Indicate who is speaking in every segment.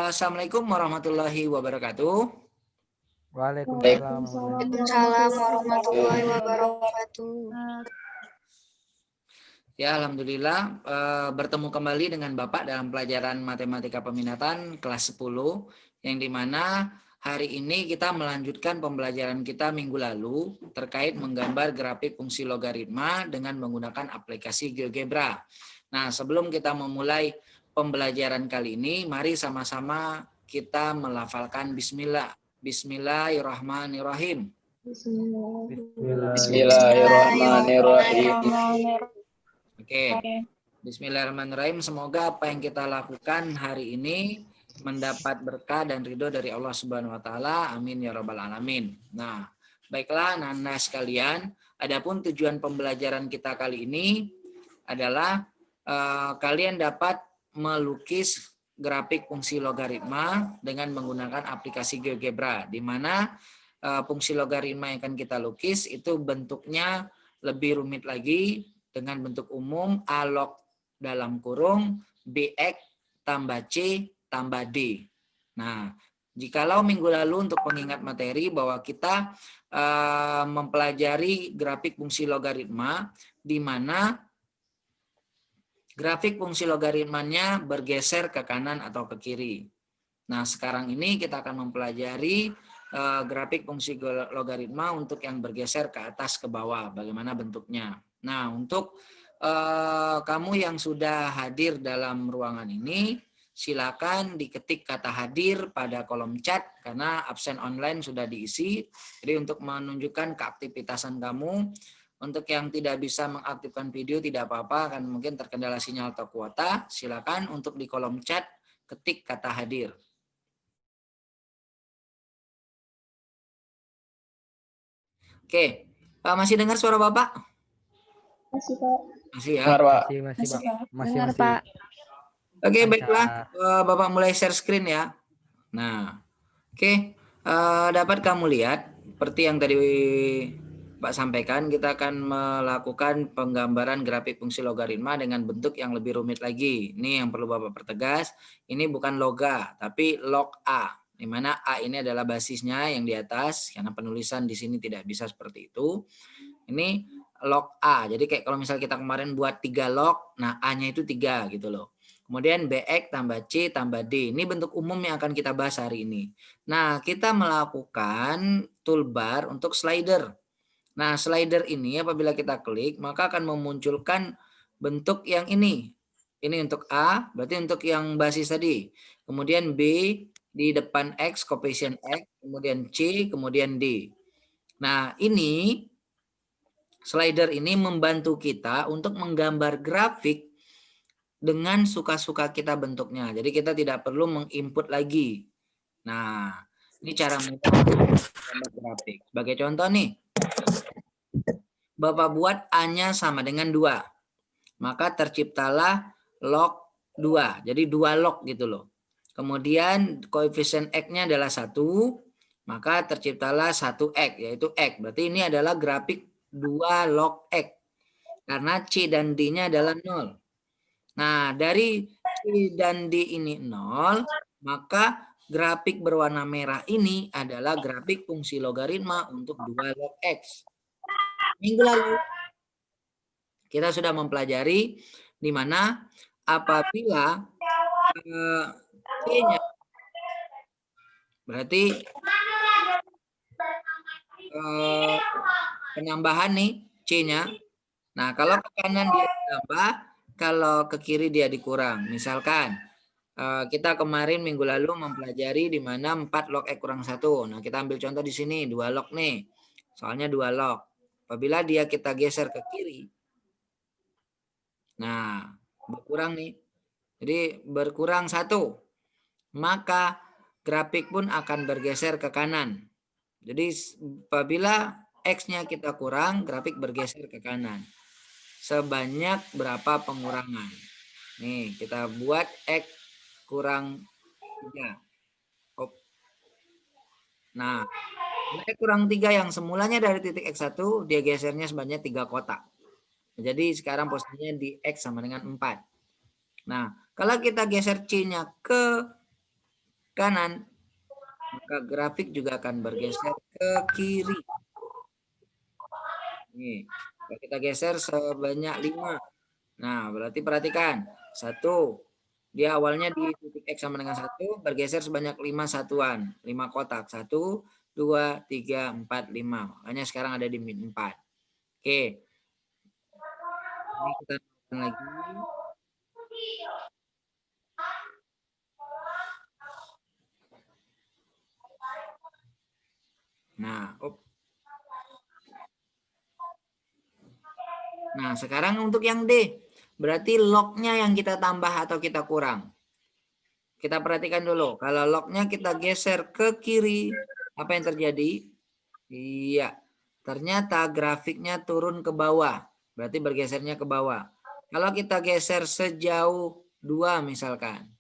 Speaker 1: Assalamualaikum warahmatullahi wabarakatuh.
Speaker 2: Waalaikumsalam
Speaker 3: warahmatullahi wabarakatuh.
Speaker 1: Ya, alhamdulillah bertemu kembali dengan Bapak dalam pelajaran matematika peminatan kelas 10 yang dimana hari ini kita melanjutkan pembelajaran kita minggu lalu terkait menggambar grafik fungsi logaritma dengan menggunakan aplikasi GeoGebra. Nah, sebelum kita memulai pembelajaran kali ini, mari sama-sama kita melafalkan bismillah. Bismillahirrahmanirrahim.
Speaker 2: Bismillahirrahmanirrahim.
Speaker 1: Oke. Bismillahirrahmanirrahim. Semoga apa yang kita lakukan hari ini mendapat berkah dan ridho dari Allah Subhanahu wa taala. Amin ya rabbal alamin. Nah, baiklah anak-anak sekalian, adapun tujuan pembelajaran kita kali ini adalah kalian dapat melukis grafik fungsi logaritma dengan menggunakan aplikasi GeoGebra, di mana fungsi logaritma yang akan kita lukis itu bentuknya lebih rumit lagi dengan bentuk umum A log dalam kurung BX tambah C tambah D. Nah, jikalau minggu lalu untuk pengingat materi bahwa kita mempelajari grafik fungsi logaritma di mana grafik fungsi logaritmanya bergeser ke kanan atau ke kiri. Nah, sekarang ini kita akan mempelajari grafik fungsi logaritma untuk yang bergeser ke atas ke bawah, bagaimana bentuknya. Nah, untuk kamu yang sudah hadir dalam ruangan ini, silakan diketik kata hadir pada kolom chat karena absen online sudah diisi. Jadi untuk menunjukkan keaktivitasan kamu. Untuk yang tidak bisa mengaktifkan video tidak apa-apa, kan mungkin terkendala sinyal atau kuota, silakan untuk di kolom chat ketik kata hadir. Oke, Pak masih dengar suara Bapak?
Speaker 3: Masih, Pak.
Speaker 1: Masih ya?
Speaker 2: Masih,
Speaker 3: Pak.
Speaker 1: Oke, baiklah. Bapak mulai share screen ya. Nah, oke. Dapat kamu lihat, seperti yang tadi Pak sampaikan, kita akan melakukan penggambaran grafik fungsi logaritma dengan bentuk yang lebih rumit lagi. Ini yang perlu Bapak pertegas. Ini bukan loga, tapi log A. Di mana A ini adalah basisnya yang di atas, karena penulisan di sini tidak bisa seperti itu. Ini log A. Jadi kayak kalau misalnya kita kemarin buat 3 log, nah A-nya itu 3 gitu loh. Kemudian BX tambah C tambah D. Ini bentuk umum yang akan kita bahas hari ini. Nah, kita melakukan toolbar untuk slider. Nah, slider ini apabila kita klik, maka akan memunculkan bentuk yang ini. Ini untuk A, berarti untuk yang basis tadi. Kemudian B, di depan X, koefisien X, kemudian C, kemudian D. Nah, ini slider ini membantu kita untuk menggambar grafik dengan suka-suka kita bentuknya. Jadi kita tidak perlu menginput lagi. Nah, ini cara mudah menggambar grafik. Sebagai contoh nih, Bapak buat A-nya sama dengan 2. Maka terciptalah log 2. Jadi 2 log gitu loh. Kemudian koefisien X-nya adalah 1. Maka terciptalah 1X, yaitu X. Berarti ini adalah grafik 2 log X. Karena C dan D-nya adalah 0. Nah, dari C dan D ini 0, maka grafik berwarna merah ini adalah grafik fungsi logaritma untuk 2 log X. Minggu lalu kita sudah mempelajari di mana apabila C-nya berarti penambahan nih C-nya. Nah, kalau ke kanan dia ditambah, kalau ke kiri dia dikurang. Misalkan kita kemarin minggu lalu mempelajari di mana 4 log X kurang 1. Nah, kita ambil contoh di sini 2 log nih. Soalnya 2 log. Apabila dia kita geser ke kiri, nah, berkurang nih. Jadi berkurang 1. Maka grafik pun akan bergeser ke kanan. Jadi apabila X-nya kita kurang, grafik bergeser ke kanan. Sebanyak berapa pengurangan? Nih, kita buat X kurang 3. Nah, X kurang 3 yang semulanya dari titik X1, dia gesernya sebanyak 3 kotak. Jadi sekarang posisinya di X sama dengan 4. Nah, kalau kita geser C-nya ke kanan, maka grafik juga akan bergeser ke kiri. Nih, kalau kita geser sebanyak 5. Nah, berarti perhatikan. 1, dia awalnya di titik X sama dengan 1, bergeser sebanyak 5 satuan. 5 kotak. 1, 2, 3, 4, 5. Makanya sekarang ada di min 4. Oke. Ini kita lakukan lagi. Nah, sekarang untuk yang D. Berarti lognya yang kita tambah atau kita kurang. Kita perhatikan dulu. Kalau lognya kita geser ke kiri, apa yang terjadi? Iya. Ternyata grafiknya turun ke bawah. Berarti bergesernya ke bawah. Kalau kita geser sejauh 2 misalkan.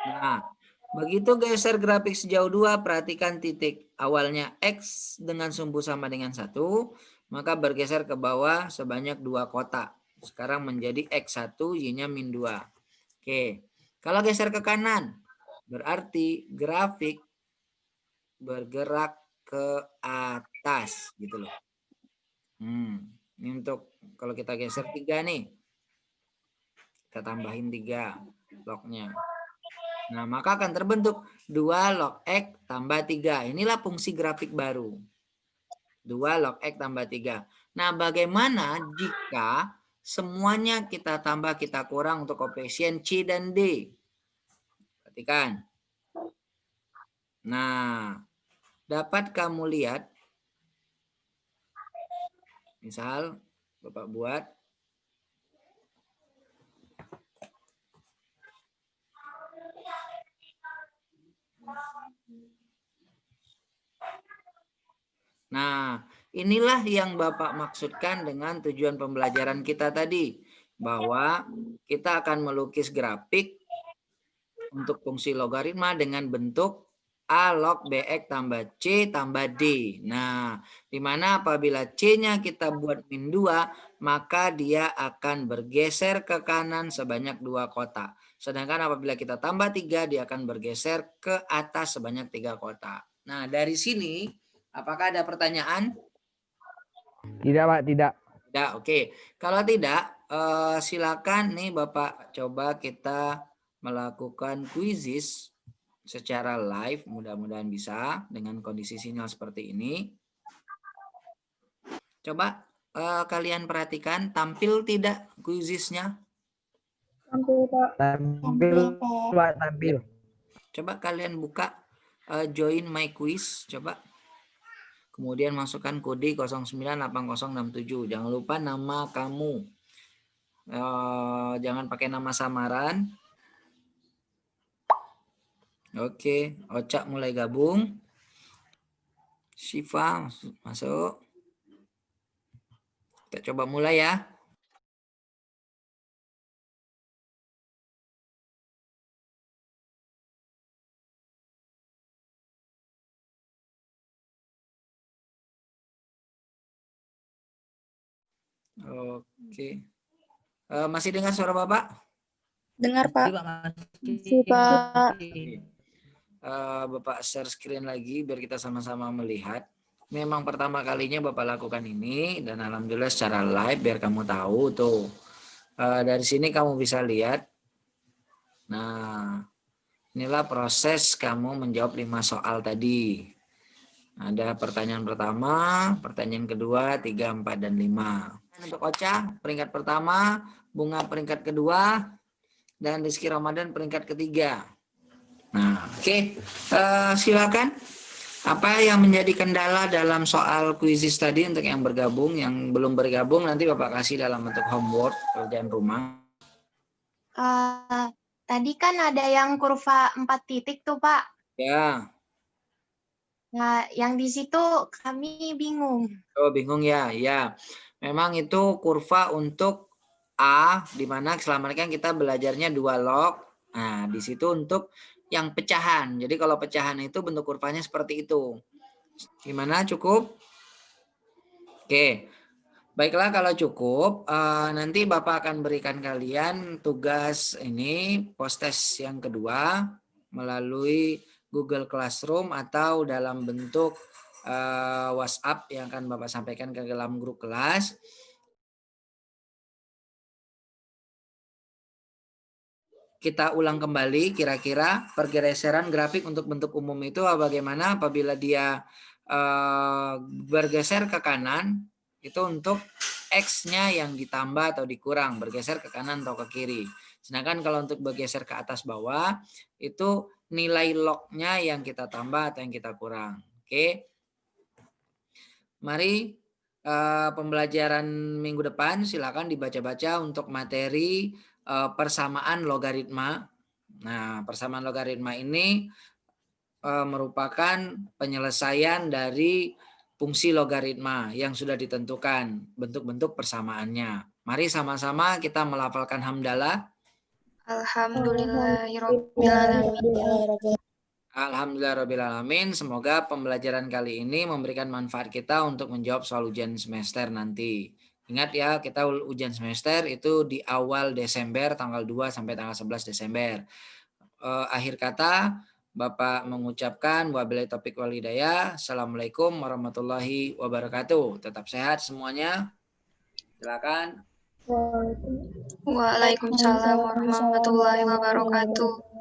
Speaker 1: Nah, begitu geser grafik sejauh 2, perhatikan titik awalnya X dengan sumbu sama dengan 1, maka bergeser ke bawah sebanyak 2 kotak. Sekarang menjadi X1, Y-nya min 2. Oke, kalau geser ke kanan, berarti grafik bergerak ke atas, gitu loh. Ini untuk kalau kita geser 3 nih, kita tambahin 3 lognya. Nah, maka akan terbentuk 2 log X tambah 3. Inilah fungsi grafik baru. 2 log X tambah 3. Nah, bagaimana jika semuanya kita tambah, kita kurang untuk koefisien C dan D? Perhatikan. Nah, dapat kamu lihat. Misal, Bapak buat. Nah, inilah yang Bapak maksudkan dengan tujuan pembelajaran kita tadi. Bahwa kita akan melukis grafik untuk fungsi logaritma dengan bentuk A log BX tambah C tambah D. Nah, dimana apabila C-nya kita buat min 2, maka dia akan bergeser ke kanan sebanyak 2 kotak. Sedangkan apabila kita tambah 3, dia akan bergeser ke atas sebanyak 3 kotak. Nah, dari sini, apakah ada pertanyaan?
Speaker 2: Tidak, Pak, tidak.
Speaker 1: Tidak, oke. Kalau tidak, silakan nih Bapak coba kita melakukan quizzes secara live, mudah-mudahan bisa dengan kondisi sinyal seperti ini. Coba kalian perhatikan, tampil tidak quizesnya?
Speaker 3: Tampil, Pak.
Speaker 2: Tampil, Pak, tampil.
Speaker 1: Coba kalian buka join my quiz, coba. Kemudian masukkan kode 098067. Jangan lupa nama kamu. Jangan pakai nama samaran. Oke, Ocak mulai gabung. Syifa masuk. Kita coba mulai ya. Oke. Masih dengar suara Bapak?
Speaker 3: Dengar, Pak.
Speaker 2: Masih,
Speaker 3: Pak.
Speaker 1: Bapak share screen lagi biar kita sama-sama melihat. Memang pertama kalinya Bapak lakukan ini dan alhamdulillah secara live biar kamu tahu tuh. Dari sini kamu bisa lihat. Nah, inilah proses kamu menjawab 5 soal tadi. Ada pertanyaan pertama, pertanyaan kedua, 3, 4, dan 5. Untuk Ocha, peringkat pertama, Bunga peringkat kedua, dan Rizky Ramadan peringkat ketiga. Nah, oke. Silakan. Apa yang menjadi kendala dalam soal kuisis tadi untuk yang bergabung, yang belum bergabung nanti Bapak kasih dalam bentuk homework, kerjaan rumah.
Speaker 3: Tadi kan ada yang kurva 4 titik tuh, Pak.
Speaker 1: Ya.
Speaker 3: Nah, yang di situ kami bingung.
Speaker 1: Oh, bingung ya? Ya. Memang itu kurva untuk A, di mana selama ini kan kita belajarnya 2 log. Nah, di situ untuk yang pecahan. Jadi kalau pecahan itu bentuk kurvanya seperti itu. Gimana? Cukup? Oke. Baiklah, kalau cukup, nanti Bapak akan berikan kalian tugas ini, post-test yang kedua, melalui Google Classroom atau dalam bentuk WhatsApp yang akan Bapak sampaikan ke dalam grup kelas. Kita ulang kembali kira-kira pergeseran grafik untuk bentuk umum itu bagaimana apabila dia bergeser ke kanan, itu untuk X-nya yang ditambah atau dikurang, bergeser ke kanan atau ke kiri. Sedangkan kalau untuk bergeser ke atas bawah, itu nilai log-nya yang kita tambah atau yang kita kurang. Oke. Mari pembelajaran minggu depan silakan dibaca-baca untuk materi persamaan logaritma. Nah, persamaan logaritma ini merupakan penyelesaian dari fungsi logaritma yang sudah ditentukan bentuk-bentuk persamaannya. Mari sama-sama kita melafalkan hamdalah.
Speaker 3: Alhamdulillahirobbilalamin.
Speaker 1: Alhamdulillahirrahmanirrahim. Semoga pembelajaran kali ini memberikan manfaat kita untuk menjawab soal ujian semester nanti. Ingat ya, kita ujian semester itu di awal Desember, tanggal 2 sampai tanggal 11 Desember. Akhir kata, Bapak mengucapkan wabillahi taufiq wal hidayah. Assalamualaikum warahmatullahi wabarakatuh. Tetap sehat semuanya. Silakan.
Speaker 3: Waalaikumsalam warahmatullahi wabarakatuh.